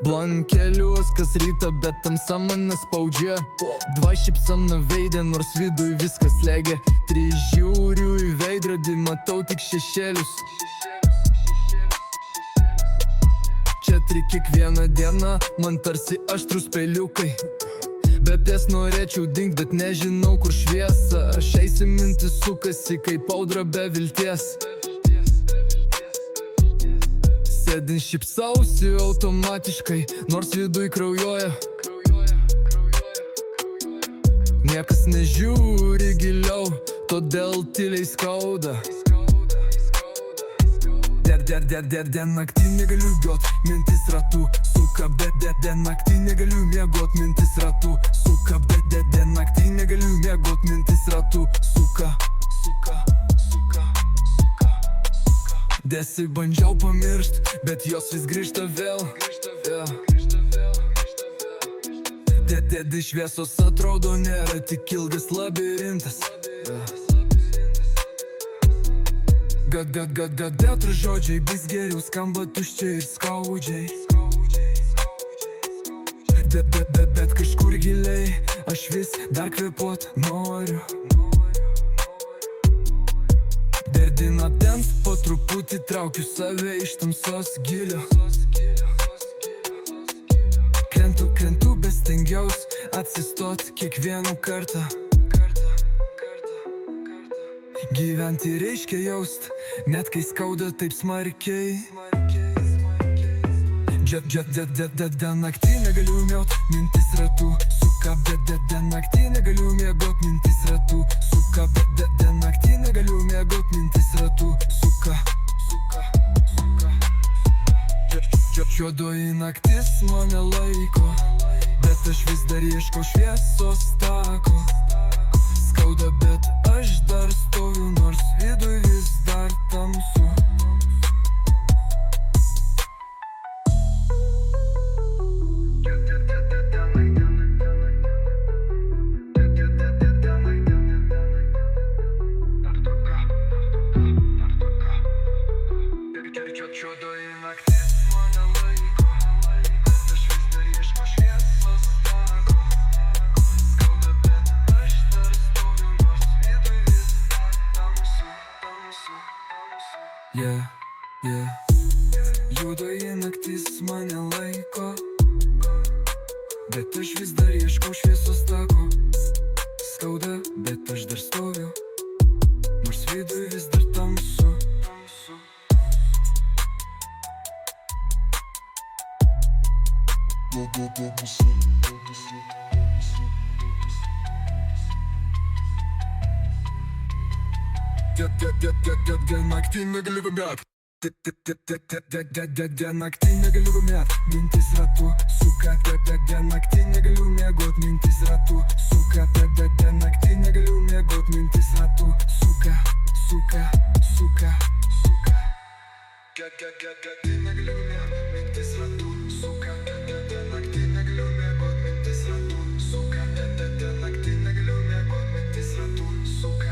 Blankeliuos kas rytą, bet tamsa mane spaudžia. Dva šypsena veidė, nors viduj viskas legia. Trys žiūriu į veidrodį, matau tik šešėlius. Četri kiekvieną dieną, man tarsi aštrus peiliukai. Be pies norėčiau dingt, bet nežinau kur šviesa. Šiais mintis sukasi kaip audra be vilties. Sėdin šypsausi automatiškai, nors viduj kraujuoja. Niekas nežiūri giliau, todėl tyliai skauda. Naktį negaliu biot, mintis ratu suka, bet naktį negaliu miegot, mintis ratu suka, bet naktį negaliu miegot, mintis ratu suka. Desi bandžiau pamiršt, bet jos vis grįžta vėl. Dedi šviesos atrodo nėra, tik ilgas labirintas. Gatro žodžiai vis geriau skamba tuščiai ir skaudžiai. Bet kažkur giliai aš vis dar kvėpuot noriu. Derdina ten, po truputį traukiu save iš tamsos gilio. Krentu, bet stengiaus atsistot kiekvieną kartą. Gyventi reiškia jaust, net kai skauda taip smarkiai. Naktį negaliu miaut, mintis ratu suka, bet naktį negaliu miegot, mintis ratu suka, bet naktį negaliu miegot, mintis ratu suka. Juodoji naktis mane laiko, bet aš vis dar ieškau šviesos tako. Skauda, bet aš dar stoviu, nors viduj vis dar tamsu. Juodoji naktis mane laiko, bet aš vis dar ieškau šviesos tako. Skauda, bet aš dar stoviu, nors viduj vis dar tamsu. Juodoji naktis mane laiko, bet aš vis dar ieškau šviesos tako. Skauda, bet aš dar stoviu, nors viduj vis dar tamsu. Naktį negaliu pamėt. Naktį negaliu pamėt, mintis ratu suka, naktį negaliu miegot, mintis ratu suka, naktį negaliu miegot, mintis ratu suka. Naktį negaliu miegot, mintis ratu suka, naktį negaliu miegot, mintis ratu suka, naktį negaliu miegot, mintis ratu suka.